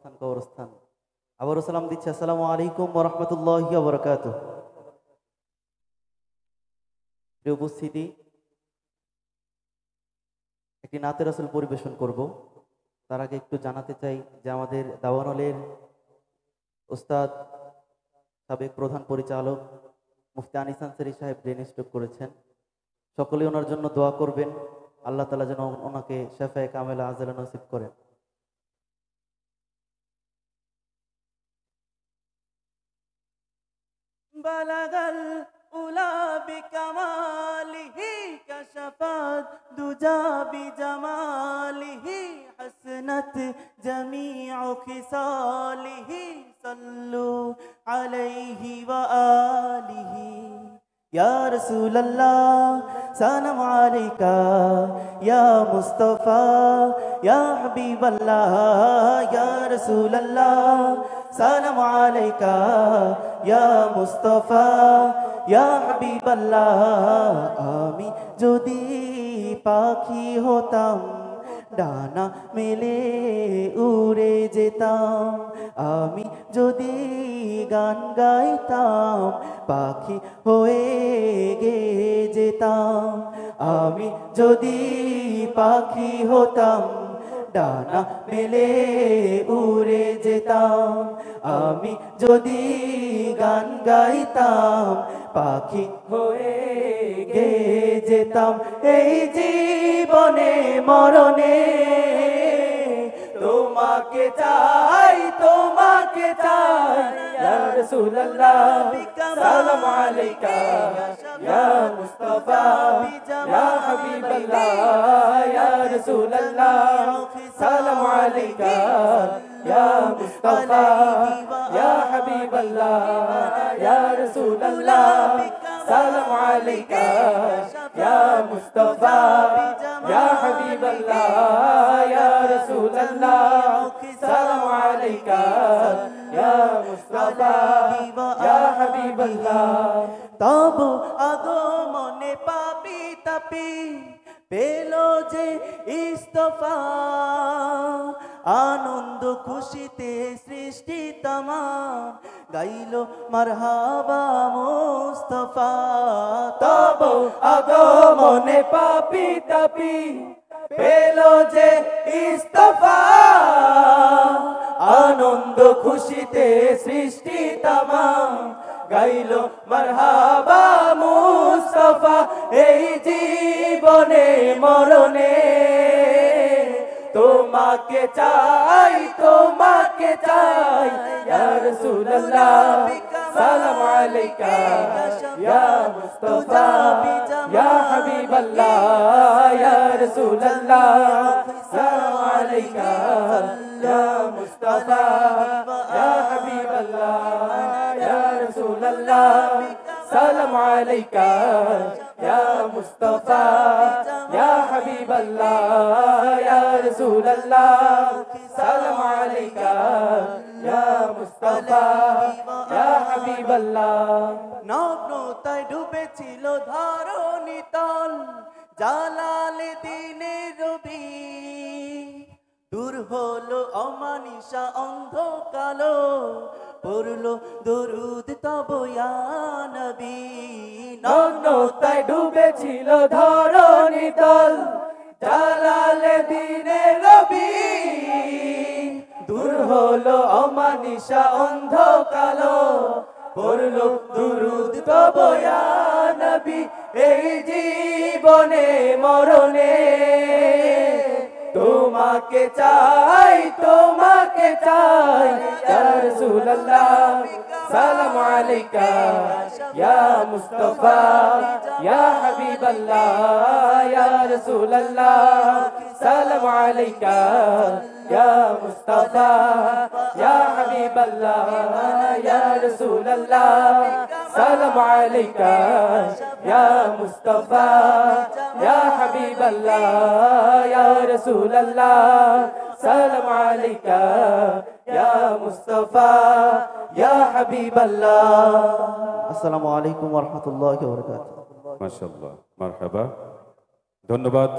কবরস্থান কবরস্থান। আবারও সালাম দিচ্ছি, আসসালামু আলাইকুম ওয়া রাহমাতুল্লাহি ওয়া বারাকাতুহু। প্রিয় উপস্থিতি, একটি নাতে রাসূল পরিবেশন করব। তার আগে একটু জানাতে চাই যে আমাদের দাওয়ানলের উস্তাদ সাবেক প্রধান পরিচালক মুফতি আনিস আনসারী সাহেব ব্রেন স্ট্রোক করেছেন। সকলে ওনার জন্য দোয়া করবেন, আল্লাহ তাআলা যেন ওনাকে শাফায়ে কামেলা আজলা নসিব করেন। বালাগাল উলা বিকামালিহি কাশাফাত দুজা বিজামালিহি হাসনাত জামিউ খিসালিহি সাল্লু আলাইহি ওয়া আলিহি। ইয়া রাসূলুল্লাহ সালাম আলাইকা ইয়া মুস্তাফা ইয়া হাবিবাল্লাহ। ইয়া রাসূলুল্লাহ সালাম আলাইকা ইয়া মুস্তাফা ইয়া হাবিবাল্লাহ। আমি যদি পাখি হতাম ডানা মেলে উড়ে যেতাম, আমি যদি গান গাইতাম পাখি হয়ে গে যেতাম, আমি যদি পাখি হতাম ডানা মেলে উড়ে যেতাম, আমি যদি গান গাইতাম পাখি হয়ে গে যেতাম। এই জীবনে মরণে তোমাকে চাই, তোমাকে চাই। ইয়া রাসূলুল্লাহ সালাম আলাইকা ইয়া মুস্তাফা ইয়া হাবিবাল্লাহ। ইয়া রাসূলুল্লাহ সালাম আলাইকা ইয়া মুস্তাফা ইয়া হাবিবাল্লাহ। ইয়া রাসূলুল্লাহ সালাম আলাইকা ইয়া মুস্তাফা ইয়া হাবিবাল্লাহ। ইয়া রাসূলুল্লাহ সালাম আলাইকা ইয়া মুস্তাফা ইয়া হাবিবাল্লাহ। তব আগমনে পাপি তাপি পেল যে ইস্তফা, আনন্দ খুশিতে সৃষ্টি তামাম গাইল মারহাবা মুস্তাফা। তব আগমনে পাপি তাপি পেল যে ইস্তফা, আনন্দ খুশিতে সৃষ্টি তামাম গাইল মারহাবা মুস্তাফা। এই জীবনে মরণে তোমাকে চাই, তোমাকে চাই। ইয়া রাসূলুল্লাহ সালাম আলাইকা ইয়া মুস্তাফা ইয়া হাবিবাল্লাহ। ইয়া রাসূলুল্লাহ সালাম আলাইকা ইয়া মুস্তাফা ইয়া হাবিবাল্লাহ। ইয়া রাসূলুল্লাহ সালাম আলাইকা ইয়া মুস্তাফা ইয়া হাবিবাল্লাহ। ইয়া রাসূলুল্লাহ সালাম আলাইকা ইয়া মুস্তাফা ইয়া হাবিবাল্লাহ। নগ্নতায় ডুবেছিল ধরণী তল, জালালে দিনের রবি দূর হলো অমানিসা অন্ধকালো, পড়লো দরুদ তব ইয়া নবী। নগ্নতায় ডুবেছিল ধরণী তল, জালালে দিনের রবি দূর হলো অমানিসা অন্ধকালো, পড়লো দরুদ তব ইয়া নবী। এই জীবনে মরণে তোমাকে চাই, তোমাকে চাই। ইয়া রাসূলুল্লাহ সালাম আলাইকা ইয়া মুস্তাফা ইয়া হাবিবাল্লাহ। ইয়া রাসূলুল্লাহ সালাম আলাইকা ইয়া মুস্তাফা ইয়া হাবিবাল্লাহ। ইয়া রাসূলুল্লাহ সালাম আলাইকা ইয়া মুস্তাফা ইয়া হাবিবাল্লাহ। ইয়া রাসূলুল্লাহ সালাম আলাইকা ইয়া মুস্তাফা ইয়া হাবিবাল্লাহ। আসসালামু আলাইকুম ওয়া রাহমাতুল্লাহি ওয়া বারাকাতুহু। মাশাআল্লাহ, মারহাবা। ধন্যবাদ।